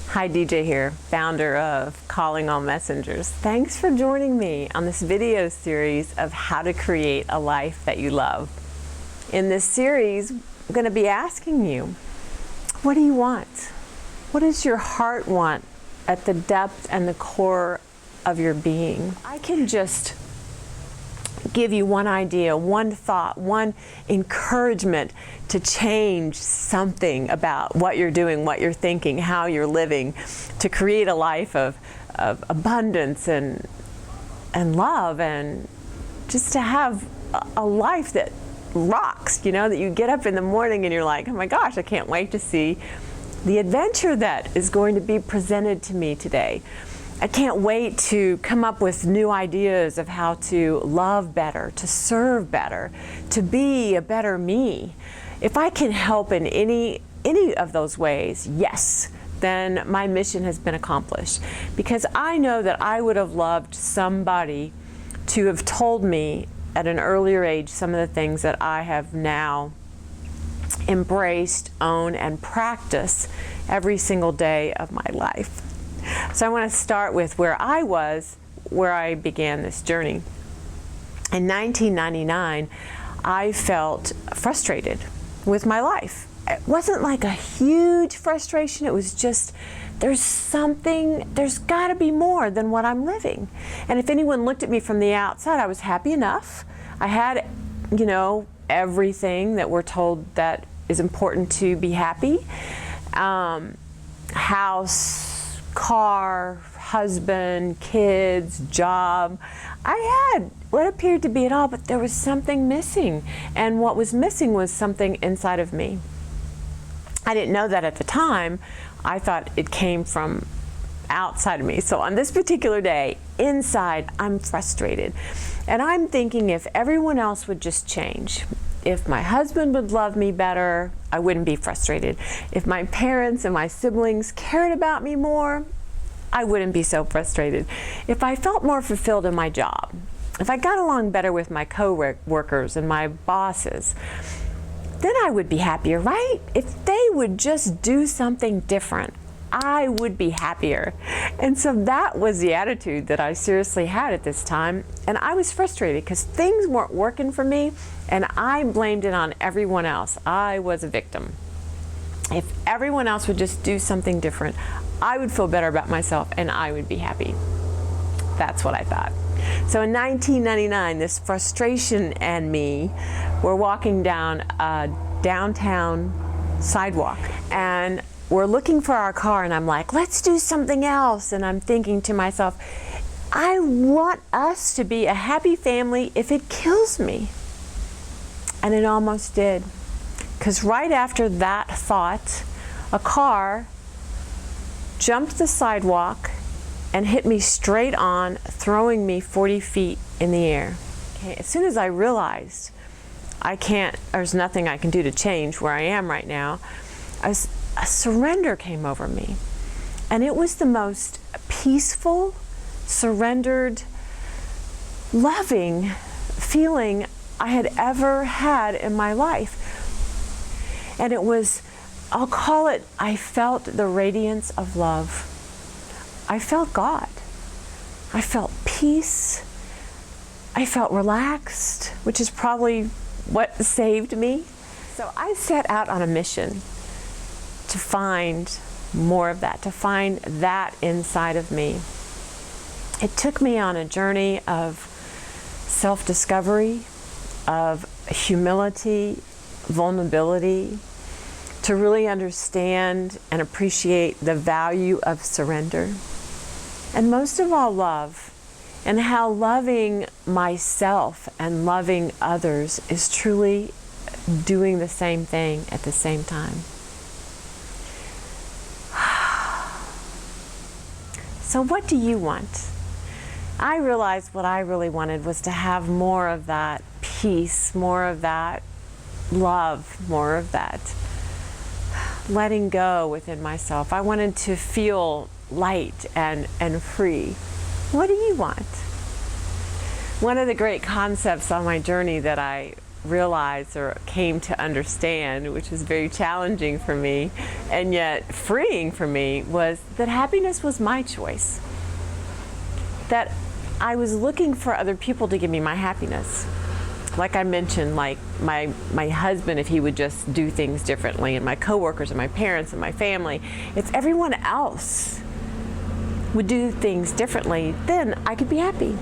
Hi, DJ here, founder of Calling All Messengers. Thanks for joining me on this video series of how to create a life that you love. In this series, I'm going to be asking you, what do you want? What does your heart want at the depth and the core of your being? I can just give you one idea, one thought, one encouragement to change something about what you're doing, what you're thinking, how you're living, to create a life of abundance and love, and just to have a life that rocks, you know, that you get up in the morning and you're like, oh my gosh, I can't wait to see the adventure that is going to be presented to me today. I can't wait to come up with new ideas of how to love better, to serve better, to be a better me. If I can help in any of those ways, yes, then my mission has been accomplished. Because I know that I would have loved somebody to have told me at an earlier age some of the things that I have now embraced, own, and practice every single day of my life. So I want to start with where I was, where I began this journey. In 1999, I felt frustrated with my life. It wasn't like a huge frustration. It was just, there's got to be more than what I'm living. And if anyone looked at me from the outside, I was happy enough. I had, you know, everything that we're told that is important to be happy. House, car, husband, kids, job. I had what appeared to be it all, but there was something missing. And what was missing was something inside of me. I didn't know that at the time. I thought it came from outside of me. So on this particular day, inside, I'm frustrated. And I'm thinking if everyone else would just change, if my husband would love me better, I wouldn't be frustrated. If my parents and my siblings cared about me more, I wouldn't be so frustrated. If I felt more fulfilled in my job, if I got along better with my co-workers and my bosses, then I would be happier, right? If they would just do something different, I would be happier. And so that was the attitude that I seriously had at this time. And I was frustrated because things weren't working for me, and I blamed it on everyone else. I was a victim. If everyone else would just do something different, I would feel better about myself and I would be happy. That's what I thought. So in 1999, this frustration and me were walking down a downtown sidewalk, and we're looking for our car, and I'm like, let's do something else. And I'm thinking to myself, I want us to be a happy family if it kills me. And it almost did. Because right after that thought, a car jumped the sidewalk and hit me straight on, throwing me 40 feet in the air. Okay, as soon as I realized there's nothing I can do to change where I am right now, a surrender came over me. And it was the most peaceful, surrendered, loving feeling I had ever had in my life. And it was, I'll call it, I felt the radiance of love. I felt God. I felt peace. I felt relaxed, which is probably what saved me. So I set out on a mission to find more of that, to find that inside of me. It took me on a journey of self-discovery, of humility, vulnerability, to really understand and appreciate the value of surrender. And most of all, love, and how loving myself and loving others is truly doing the same thing at the same time. So what do you want? I realized what I really wanted was to have more of that peace, more of that love, more of that letting go within myself. I wanted to feel light and free. What do you want? One of the great concepts on my journey that I realized or came to understand, which was very challenging for me and yet freeing for me, was that happiness was my choice. That I was looking for other people to give me my happiness. Like I mentioned, like my husband, if he would just do things differently, and my coworkers and my parents and my family, if everyone else would do things differently, then I could be happy.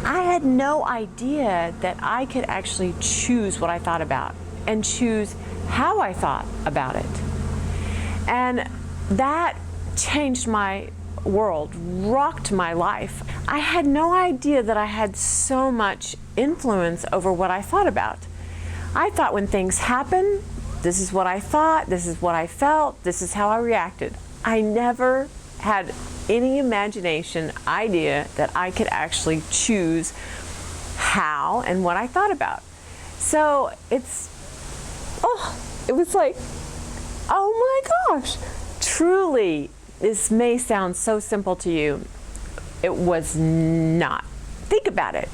I had no idea that I could actually choose what I thought about and choose how I thought about it. And that changed my world, rocked my life. I had no idea that I had so much influence over what I thought about. I thought when things happen, this is what I thought, this is what I felt, this is how I reacted. I never had any imagination, idea that I could actually choose how and what I thought about. So it was like, oh my gosh, truly, this may sound so simple to you. It was not. Think about it.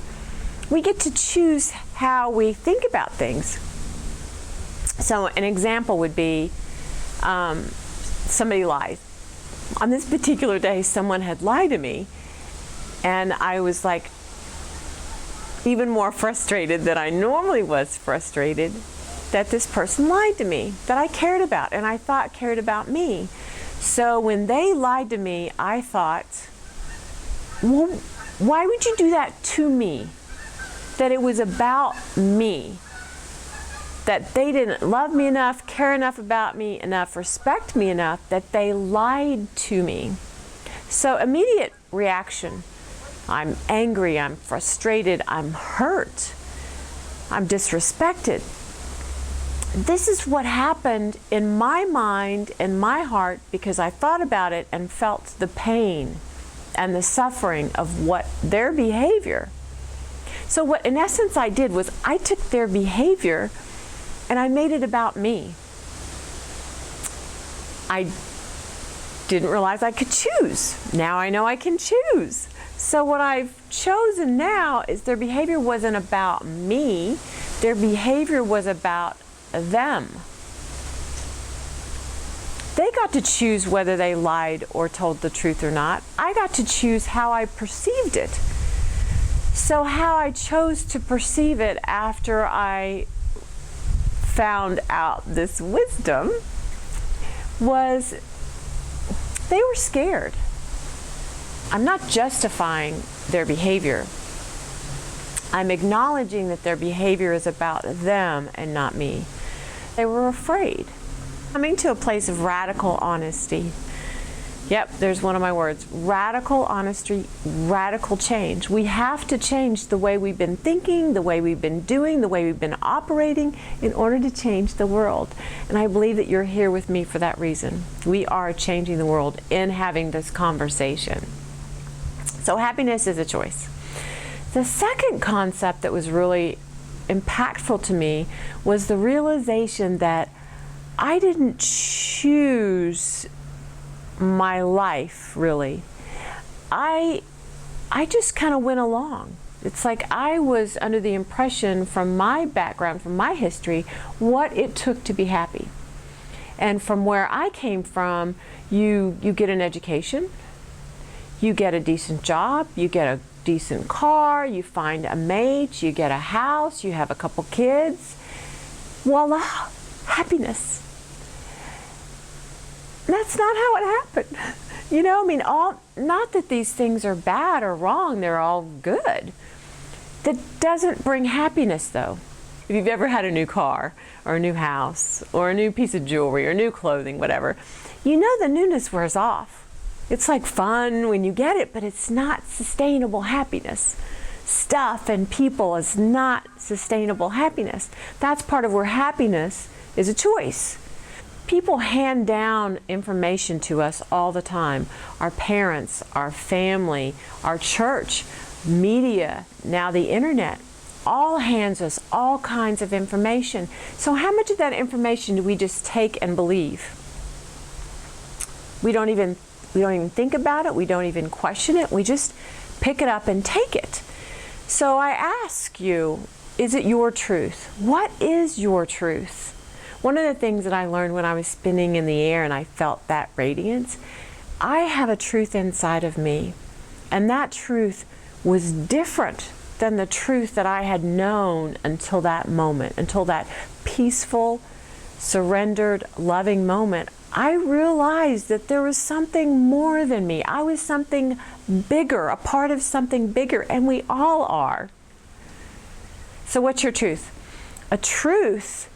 We get to choose how we think about things. So an example would be somebody lies. On this particular day, someone had lied to me, and I was like even more frustrated than I normally was frustrated that this person lied to me, that I cared about and I thought cared about me. So when they lied to me, I thought, well, why would you do that to me? That it was about me. That they didn't love me enough, care enough about me enough, respect me enough, that they lied to me. So immediate reaction, I'm angry, I'm frustrated, I'm hurt, I'm disrespected. This is what happened in my mind and my heart because I thought about it and felt the pain and the suffering of what their behavior. So what in essence I did was I took their behavior and I made it about me. I didn't realize I could choose. Now I know I can choose. So what I've chosen now is their behavior wasn't about me. Their behavior was about them. They got to choose whether they lied or told the truth or not. I got to choose how I perceived it. So how I chose to perceive it after I found out this wisdom was they were scared. I'm not justifying their behavior. I'm acknowledging that their behavior is about them and not me. They were afraid. Coming to a place of radical honesty. Yep, there's one of my words. Radical honesty, radical change. We have to change the way we've been thinking, the way we've been doing, the way we've been operating in order to change the world. And I believe that you're here with me for that reason. We are changing the world in having this conversation. So happiness is a choice. The second concept that was really impactful to me was the realization that I didn't choose my life, really. I just kind of went along. It's like I was under the impression from my background, from my history, what it took to be happy. And from where I came from, you get an education, you get a decent job, you get a decent car, you find a mate, you get a house, you have a couple kids. Voila, happiness. That's not how it happened. You know, I mean, not that these things are bad or wrong, they're all good. That doesn't bring happiness, though. If you've ever had a new car or a new house or a new piece of jewelry or new clothing, whatever, you know the newness wears off. It's like fun when you get it, but it's not sustainable happiness. Stuff and people is not sustainable happiness. That's part of where happiness is a choice. People hand down information to us all the time. Our parents, our family, our church, media, now the internet, all hands us all kinds of information. So how much of that information do we just take and believe? We don't even think about it. We don't even question it. We just pick it up and take it. So I ask you, Is it your truth? What is your truth? One of the things that I learned when I was spinning in the air and I felt that radiance, I have a truth inside of me. And that truth was different than the truth that I had known until that moment, until that peaceful, surrendered, loving moment. I realized that there was something more than me. I was something bigger, a part of something bigger, and we all are. So what's your truth? A truth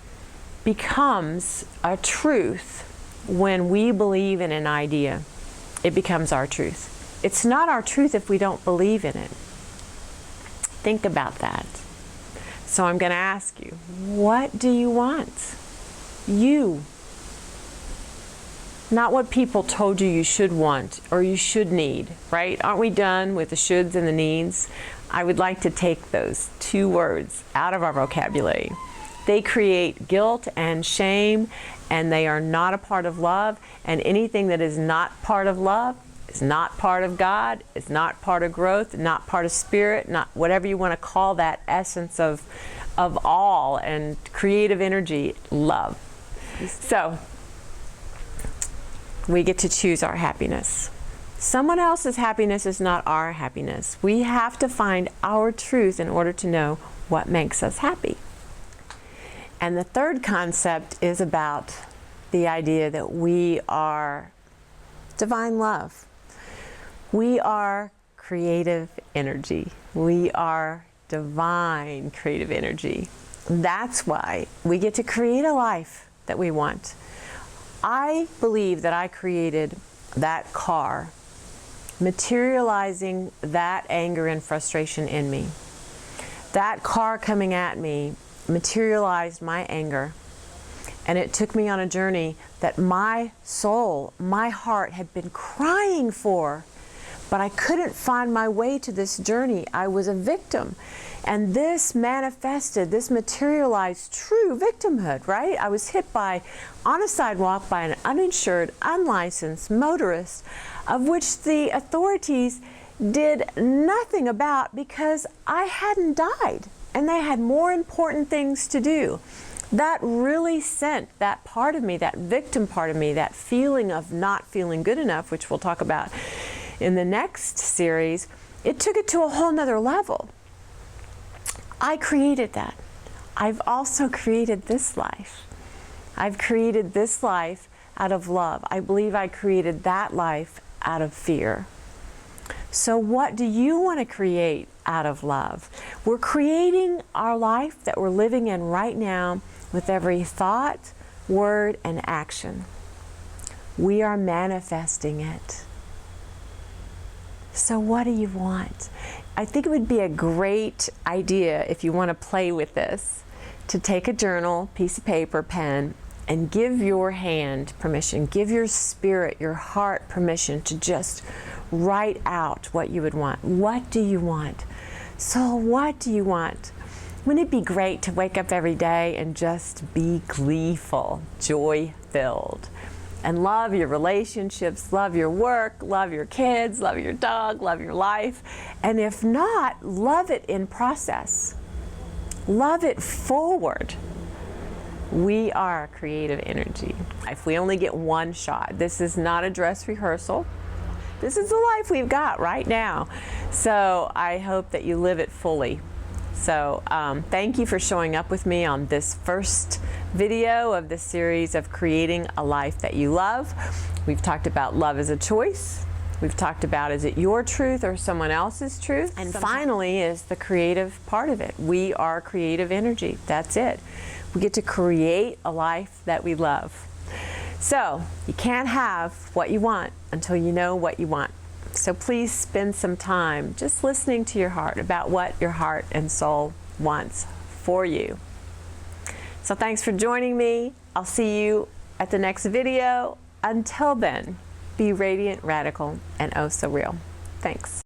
becomes a truth when we believe in an idea. It becomes our truth. It's not our truth if we don't believe in it. Think about that. So I'm going to ask you, what do you want? You. Not what people told you should want or you should need, right? Aren't we done with the shoulds and the needs? I would like to take those two words out of our vocabulary. They create guilt and shame, and they are not a part of love, and anything that is not part of love is not part of God, is not part of growth, not part of spirit, not whatever you want to call that essence of all and creative energy, love. So we get to choose our happiness. Someone else's happiness is not our happiness. We have to find our truth in order to know what makes us happy. And the third concept is about the idea that we are divine love. We are creative energy. We are divine creative energy. That's why we get to create a life that we want. I believe that I created that car, materializing that anger and frustration in me. That car coming at me materialized my anger, and it took me on a journey that my soul, my heart had been crying for, but I couldn't find my way to this journey. I was a victim, and this manifested, this materialized true victimhood, right? I was hit on a sidewalk by an uninsured, unlicensed motorist, of which the authorities did nothing about because I hadn't died. And they had more important things to do. That really sent that part of me, that victim part of me, that feeling of not feeling good enough, which we'll talk about in the next series, it took it to a whole nother level. I created that. I've also created this life. I've created this life out of love. I believe I created that life out of fear. So what do you want to create out of love? We're creating our life that we're living in right now with every thought, word, and action. We are manifesting it. So what do you want? I think it would be a great idea, if you want to play with this, to take a journal, piece of paper, pen, and give your hand permission, give your spirit, your heart permission to just write out what you would want. What do you want? So what do you want? Wouldn't it be great to wake up every day and just be gleeful, joy-filled, and love your relationships, love your work, love your kids, love your dog, love your life, and if not, love it in process. Love it forward. We are creative energy. If we only get one shot, this is not a dress rehearsal. This is the life we've got right now. So I hope that you live it fully. So thank you for showing up with me on this first video of the series of creating a life that you love. We've talked about love as a choice. We've talked about, is it your truth or someone else's truth? And finally is the creative part of it. We are creative energy. That's it. We get to create a life that we love. So you can't have what you want until you know what you want. So please spend some time just listening to your heart about what your heart and soul wants for you. So thanks for joining me. I'll see you at the next video. Until then, be radiant, radical, and oh so real. Thanks.